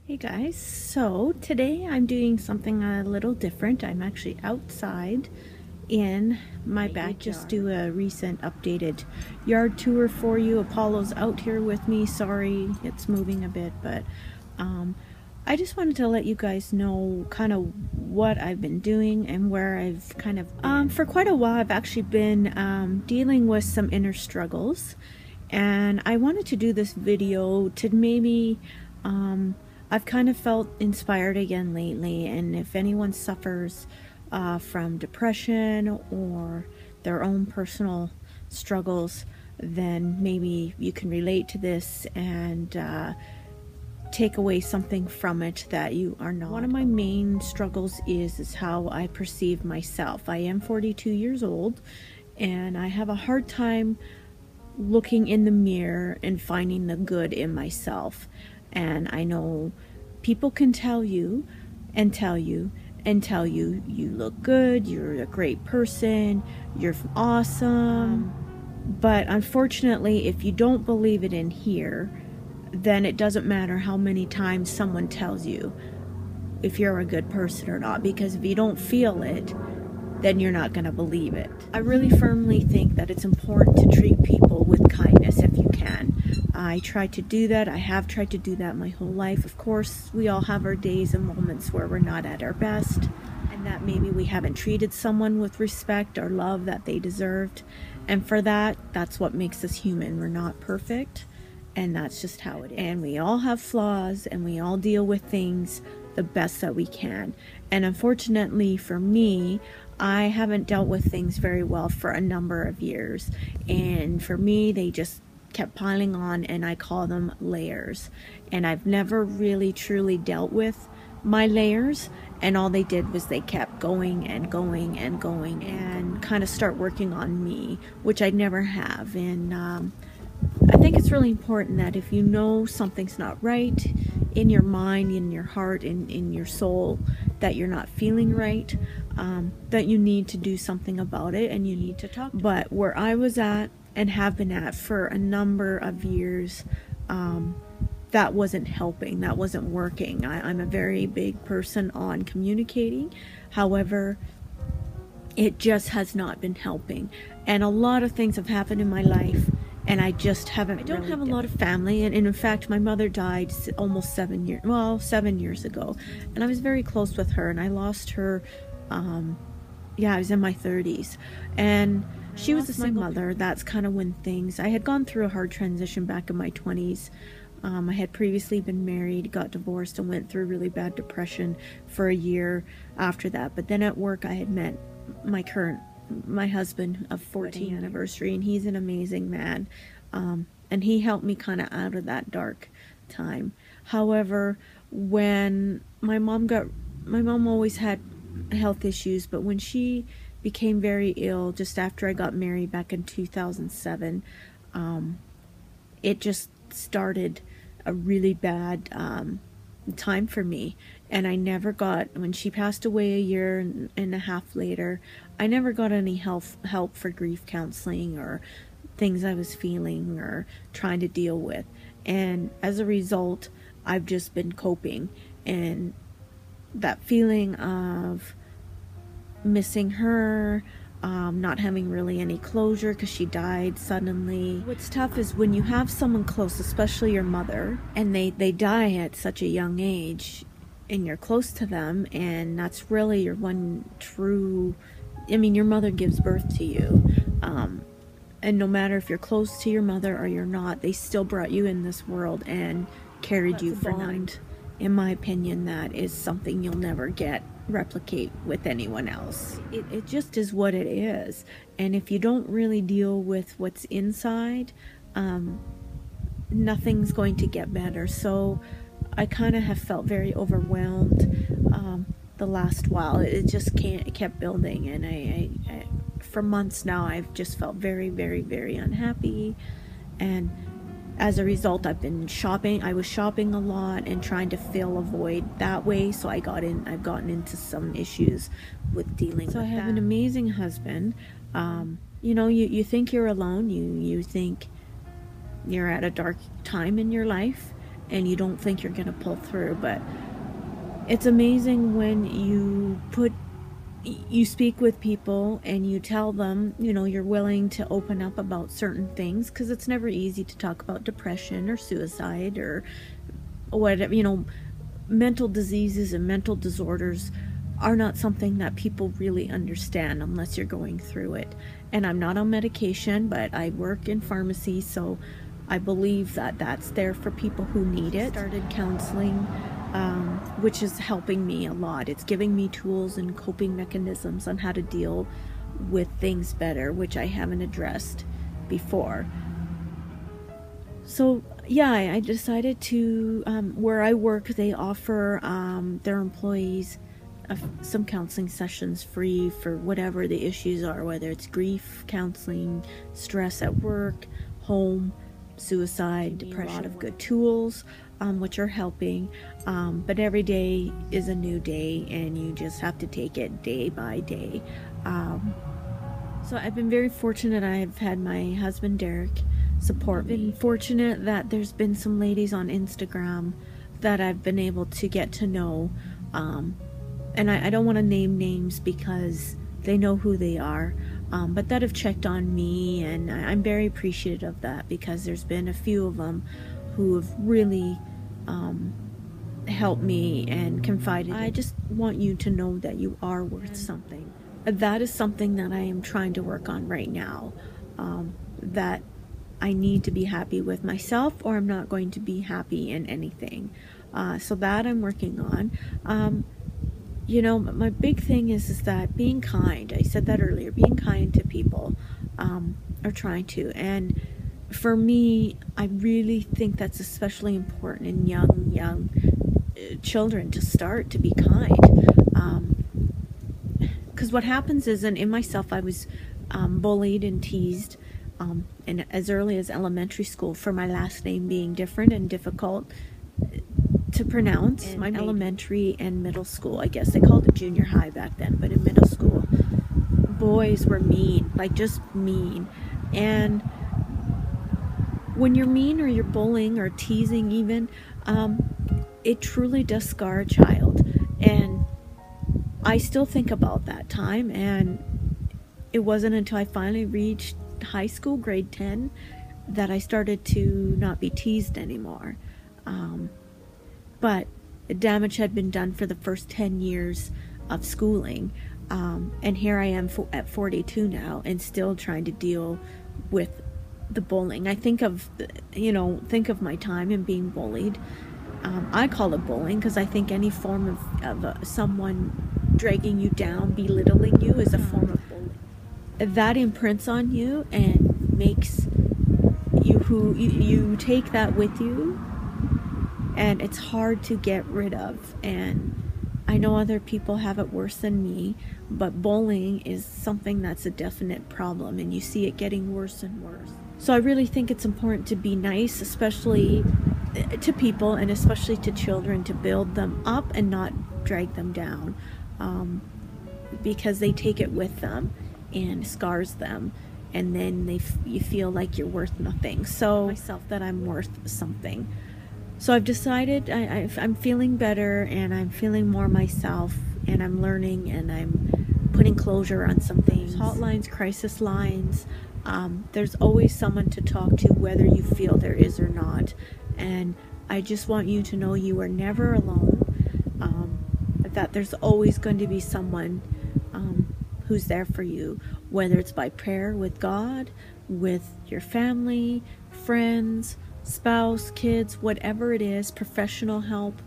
Hey guys, so today I'm doing something a little different. I'm actually outside in my backyard. Just do a recent updated yard tour for you. Apollo's out here with me. Sorry, it's moving a bit, but I just wanted to let you guys know kind of what I've been doing and where I've kind of been. For quite a while I've actually been dealing with some inner struggles, and I wanted to do this video to maybe I've kind of felt inspired again lately, and if anyone suffers from depression or their own personal struggles, then maybe you can relate to this and take away something from it that you are not. One of my main struggles is how I perceive myself. I am 42 years old, and I have a hard time looking in the mirror and finding the good in myself. And I know people can tell you and tell you and tell you, you look good, you're a great person, you're awesome. But unfortunately, if you don't believe it in here, then it doesn't matter how many times someone tells you if you're a good person or not, because if you don't feel it, then you're not going to believe it. I really firmly think that it's important to treat people with kindness if you can. I try to do that. I have tried to do that my whole life. Of course, we all have our days and moments where we're not at our best, and that maybe we haven't treated someone with respect or love that they deserved. And for that, that's what makes us human. We're not perfect, and that's just how it is. And we all have flaws, and we all deal with things the best that we can. And unfortunately for me, I haven't dealt with things very well for a number of years, and for me they just kept piling on, and I call them layers. And I've never really truly dealt with my layers, and all they did was they kept going and going and going and kind of start working on me, which I never have. And I think it's really important that if you know something's not right in your mind, in your heart, in your soul, that you're not feeling right, that you need to do something about it, and you need to talk. But where I was at and have been at for a number of years, that wasn't helping, that wasn't working. I'm a very big person on communicating. However, it just has not been helping. And a lot of things have happened in my life, and I just haven't. I don't have a lot of family, and in fact my mother died almost 7 years ago, and I was very close with her, and I lost her I was in my 30s, and she was a single mother. That's kind of when I had gone through a hard transition back in my 20s. I had previously been married, got divorced, and went through really bad depression for a year after that. But then at work I had met my husband of 14th anniversary, and he's an amazing man, and he helped me kind of out of that dark time. However, when my mom always had health issues, but when she became very ill just after I got married back in 2007, it just started a really bad time for me. And I never got, when she passed away a year and a half later, I never got any help for grief counseling or things I was feeling or trying to deal with. And as a result, I've just been coping, and that feeling of missing her, not having really any closure because she died suddenly. What's tough is when you have someone close, especially your mother, and they die at such a young age, and you're close to them, and that's really your one true, your mother gives birth to you, and no matter if you're close to your mother or you're not, they still brought you in this world and carried you for 9. In my opinion, that is something you'll never replicate with anyone else. It just is what it is. And if you don't really deal with what's inside, nothing's going to get better. So I kind of have felt very overwhelmed the last while. It kept building, and I for months now I've just felt very, very, very unhappy. And as a result, I've been shopping. I was shopping a lot and trying to fill a void that way. So I've gotten into some issues with dealing with that. So I have an amazing husband. You think you're alone. You think you're at a dark time in your life, and you don't think you're gonna pull through. But it's amazing when you speak with people and you tell them, you know, you're willing to open up about certain things, because it's never easy to talk about depression or suicide or whatever. You know, mental diseases and mental disorders are not something that people really understand unless you're going through it. And I'm not on medication, but I work in pharmacy, so I believe that that's there for people who need it. I started counseling, which is helping me a lot. It's giving me tools and coping mechanisms on how to deal with things better, which I haven't addressed before. So yeah, I decided to, where I work, they offer their employees some counseling sessions free for whatever the issues are, whether it's grief counseling, stress at work, home, suicide, depression. A lot of good tools, which are helping, but every day is a new day, and you just have to take it day by day. So I've been very fortunate. I've had my husband Derek support me. I've been fortunate that there's been some ladies on Instagram that I've been able to get to know, and I don't want to name names because they know who they are, but that have checked on me, and I'm very appreciative of that, because there's been a few of them who have really helped me and confided. I just want you to know that you are worth something. That is something that I am trying to work on right now, that I need to be happy with myself, or I'm not going to be happy in anything. So that I'm working on. You know, my big thing is that being kind, I said that earlier, being kind to people, or trying to. And for me, I really think that's especially important in young children, to start to be kind. Because what happens is, and in myself, I was bullied and teased, and as early as elementary school, for my last name being different and difficult to pronounce. In my elementary and middle school, I guess they called it junior high back then, but in middle school, boys were mean, like just mean. And when you're mean, or you're bullying or teasing even, it truly does scar a child. And I still think about that time, and it wasn't until I finally reached high school, grade 10, that I started to not be teased anymore. But damage had been done for the first 10 years of schooling, and here I am at 42 now, and still trying to deal with the bullying. I think of my time and being bullied. I call it bullying because I think any form of someone dragging you down, belittling you, is a form of bullying. That imprints on you and makes you who you take that with you, and it's hard to get rid of. And I know other people have it worse than me, but bullying is something that's a definite problem, and you see it getting worse and worse. So I really think it's important to be nice, especially to people, and especially to children, to build them up and not drag them down, because they take it with them and scars them, and then you feel like you're worth nothing. So myself, that I'm worth something. So I've decided I'm feeling better, and I'm feeling more myself, and I'm learning, and I'm putting closure on some things. Hotlines, crisis lines. There's always someone to talk to, whether you feel there is or not. And I just want you to know you are never alone. That there's always going to be someone who's there for you, whether it's by prayer with God, with your family, friends, spouse, kids, whatever it is, professional help.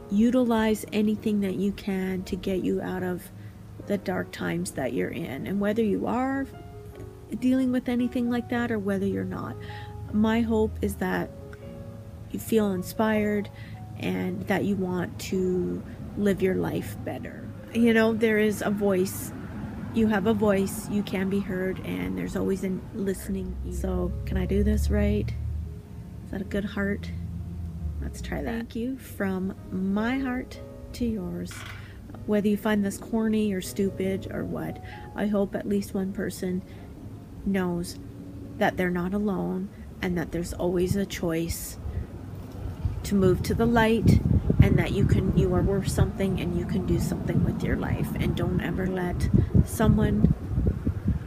Utilize anything that you can to get you out of the dark times that you're in. And whether you are dealing with anything like that, or whether you're not, my hope is that you feel inspired and that you want to live your life better. You know, there is a voice. You have a voice. You can be heard, and there's always a listening. So, can I do this right? Is that a good heart? Let's try that. Thank you from my heart to yours. Whether you find this corny or stupid or what, I hope at least one person knows that they're not alone, and that there's always a choice to move to the light, and that you are worth something and you can do something with your life, and don't ever let someone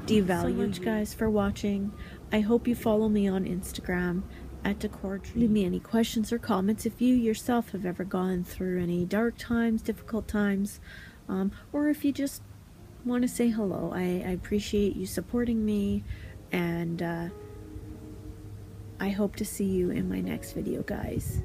devalue you. So much, guys, for watching. I hope you follow me on Instagram at DecorDream. Leave me any questions or comments if you yourself have ever gone through any dark times, difficult times, or if you just want to say hello. I appreciate you supporting me, and I hope to see you in my next video, guys.